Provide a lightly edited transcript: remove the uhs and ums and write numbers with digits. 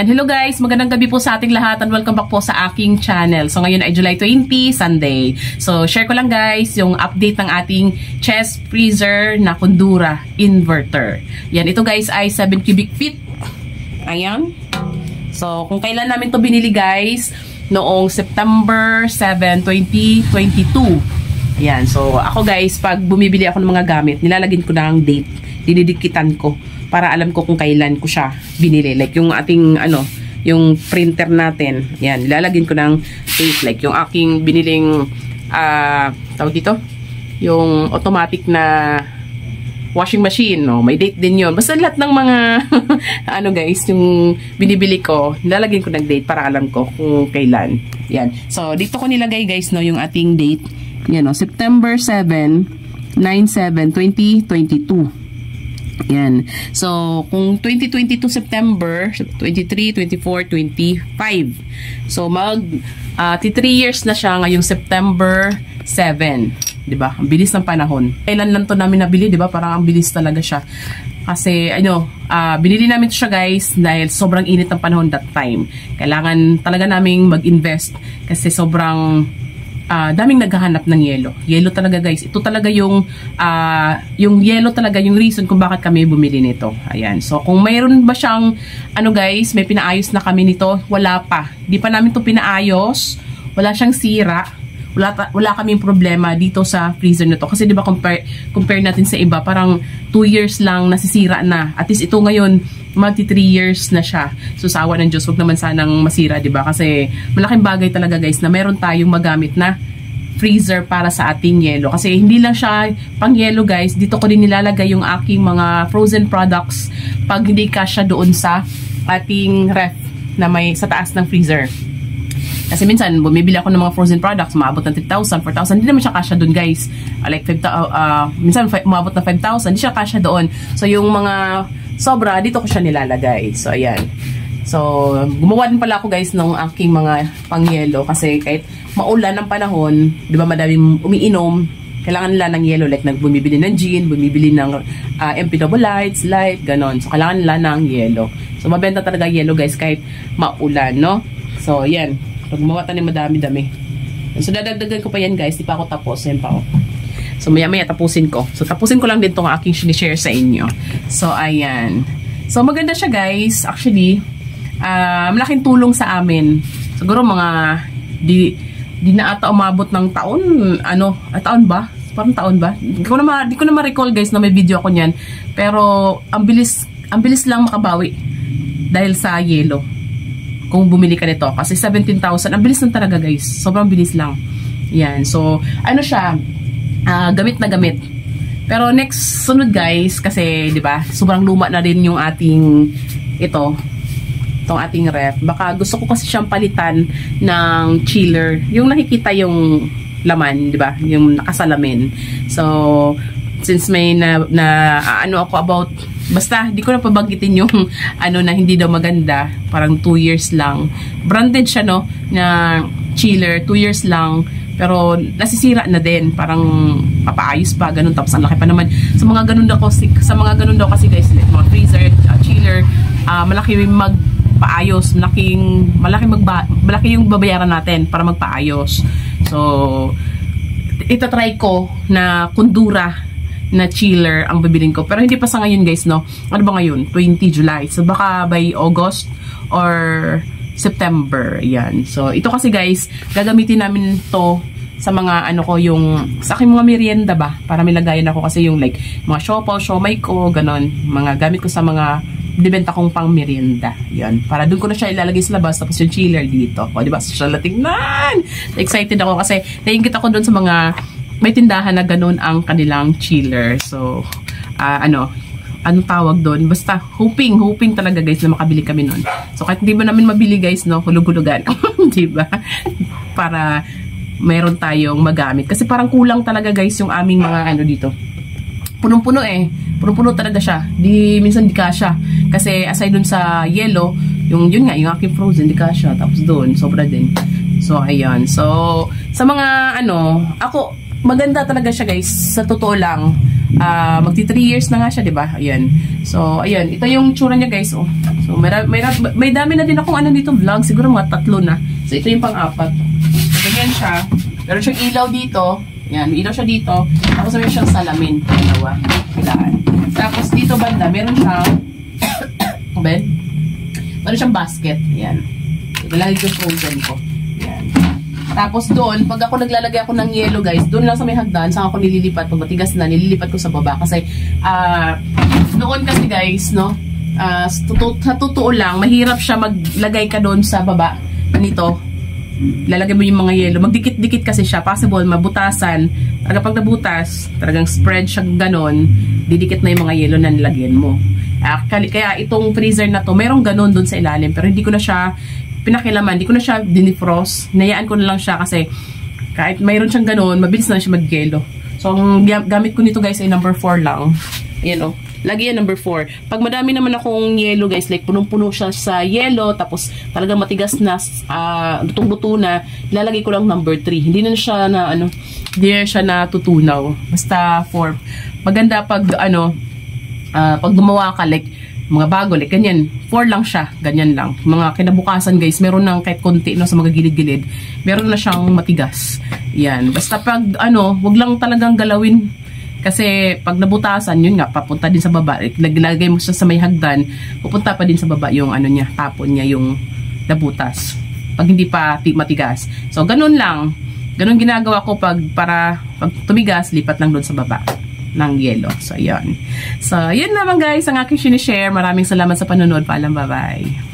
Yan, hello guys, magandang gabi po sa ating lahat and welcome back po sa aking channel. So ngayon ay July 20, Sunday. So share ko lang guys yung update ng ating chest freezer na Kondura inverter. Yan, ito guys ay 7 cubic feet. Ayan. So kung kailan namin to binili guys, noong September 7, 2022. Ayan, so ako guys, pag bumibili ako ng mga gamit, nilalagyan ko na ang date, dinidikitan ko para alam ko kung kailan ko siya binili. Like yung ating yung printer natin. Yan, nilalagyan ko ng date. Like yung aking biniling tawag dito, yung automatic na washing machine, no? May date din yun. Basta lahat ng mga guys, yung binibili ko, nilalagyan ko ng date para alam ko kung kailan. Yan. So dito ko nilagay guys, no, yung ating date. Yan, no, September 7, 9/7/2022. Yan. So, kung 2022 September, 23, 24, 25. So, 3 years na siya ngayong September 7. Diba? Ang bilis ng panahon. Kailan lang to namin nabili, diba? Parang ang bilis talaga siya. Kasi, binili namin to siya guys dahil sobrang init ng panahon that time. Kailangan talaga naming mag-invest kasi sobrang daming naghahanap ng yelo. Yelo talaga guys. Ito talaga yung yelo talaga yung reason kung bakit kami bumili nito. Ayan. So kung mayroon ba siyang guys, may pinaayos na kami nito, wala pa. Di pa namin to pinaayos. Wala siyang sira. Wala kaming problema dito sa freezer na to. Kasi di ba compare natin sa iba, parang 2 years lang nasisira na. At least ito ngayon, magti 3 years na siya. So sa awa ng Diyos, huwag naman sanang masira, di ba? Kasi malaking bagay talaga guys na meron tayong magamit na freezer para sa ating yelo. Kasi hindi lang siya pang yelo guys, dito ko din nilalagay yung aking mga frozen products pag hindi kasya doon sa ating ref na may sa taas ng freezer. Kasi minsan, bumibili ako ng mga frozen products, maabot ng 3,000, 4,000, hindi naman siya kasya doon guys. Like, minsan maabot ng 5,000, hindi siya kasya doon. So, yung mga sobra, dito ko siya nilalagay. So, ayan. So, gumawa din pala ako guys ng aking mga pangyelo kasi kahit maulan ng panahon, di ba madaming umiinom, kailangan nila ng yelo. Like, bumibili ng gin, bumibili ng MP double lights, light, ganon. So, kailangan nila ng yelo. So, mabenta talaga yelo guys kahit maulan, no? So, ayan. So, gumawa tayo madami-dami. So, dadagdagan ko pa yan guys. Di pa ako tapos. Yan pa ako. So, maya-maya tapusin ko. So, tapusin ko lang din itong aking sinishare sa inyo. So, ayan. So, maganda siya guys. Actually, malaking tulong sa amin. Siguro mga di na ata umabot ng taon. Taon ba? Parang taon ba? Di ko na ma-recall guys na may video ako niyan. Pero, ang bilis lang makabawi. Dahil sa yelo. Kung bumili ka nito. Kasi 17,000. Ang bilis lang talaga guys. Sobrang bilis lang. Yan. So, siya? Gamit na gamit. Pero next sunod guys, kasi 'di ba, sobrang luma na rin yung ating itong ating ref. Baka gusto ko kasi siyang palitan ng chiller. Yung nakikita yung laman, 'di ba? Yung nakasalamin. So, since may ako about, basta di ko na pabanggitin yung na hindi daw maganda, parang 2 years lang. Branded siya no na chiller, 2 years lang. Pero nasisira na din, parang papaayos pa, ganun, tapos ang laki pa naman. Sa mga ganun daw kasi guys, like, mga freezer, chiller, malaki magpaayos, malaki yung babayaran natin para magpaayos. So, itatry ko na Kondura na chiller ang bibilin ko. Pero hindi pa sa ngayon guys, no? Ano ba ngayon? 20 July. So, baka by August or September. Yan. So, ito kasi guys, gagamitin namin to sa mga sa aking mga merienda ba? Para may lagayan ako kasi yung like, mga siopaw, siomay ko, ganon. Mga gamit ko sa mga dibenta kong pang merienda. Yan. Para doon ko na siya ilalagay sa labas, tapos yung chiller dito. O, diba? So, siya tingnan! Excited ako kasi naingit ako doon sa mga may tindahan na ganon ang kanilang chiller. So, anong tawag doon? Basta hoping talaga guys na makabili kami nun. So kahit hindi ba namin mabili guys, no, hulug-hulugan. Diba? Para mayroon tayong magamit. Kasi parang kulang talaga guys yung aming mga dito. Punong-puno Punong-puno talaga siya. Minsan di kasya. Kasi aside dun sa yellow, yun nga, yung aking frozen, di kasya. Tapos doon, sobra din. So, ayan. So, sa mga ako, maganda talaga siya guys. Sa totoo lang, magti 3 years na nga siya, di ba? Ayan. So, ayan. Ito yung tsura niya, guys. Oh. So, may dami na din akong ano dito vlog. Siguro mga 3 na. So, ito yung pang-4. So, ganyan siya. Meron siyang ilaw dito. Ayan. May ilaw siya dito. Tapos, meron siyang salamin. Dalawa. Kailangan. Tapos, dito banda, meron siyang ben? Meron siyang basket. Ayan. Ilalagay ko frozen ko. Ayan. Tapos doon, pag ako naglalagay ako ng yellow, guys, doon lang sa may hagdan, saan ako nililipat. Pag matigas na, nililipat ko sa baba. Kasi, noon kasi, guys, no, sa totoo lang, mahirap siya maglagay ka doon sa baba. Nito, lalagay mo yung mga yellow. Magdikit-dikit kasi siya. Possible, mabutasan. Pag nabutas, talagang spread siya ganon, didikit na yung mga yellow na nilagyan mo. Kaya itong freezer na to, merong ganon doon sa ilalim. Pero hindi ko na siya pinakilaman, hindi ko na siya dinifrost. Nayaan ko na lang siya kasi kahit mayroon siyang ganoon, mabilis na siya mag-yelo. So, ang gamit ko nito, guys, ay number 4 lang. Ayan, oh. Lagi yan number 4. Pag madami naman akong yellow, guys, like punong-puno siya sa yellow, tapos talagang matigas na, lutong-luto na, ilalagay ko lang number 3. Hindi na siya na, hindi na siya natutunaw. Basta 4. Maganda pag, pag gumawa ka, like, mga bago, like ganyan, 4 lang siya, ganyan lang. Mga kinabukasan, guys, meron ng kahit konti, no, sa mga gilid-gilid, meron na siyang matigas. Yan, basta pag, wag lang talagang galawin, kasi pag nabutasan, yun nga, papunta din sa baba, lagay mo siya sa may hagdan, pupunta pa din sa baba yung, niya, tapon niya, yung nabutas, pag hindi pa matigas. So, ganun lang, ganun ginagawa ko pag tumigas, lipat lang doon sa baba ng yellow. So, yun. So, yun naman, guys, ang aking sinishare. Maraming salamat sa panonood. Paalam, bye-bye.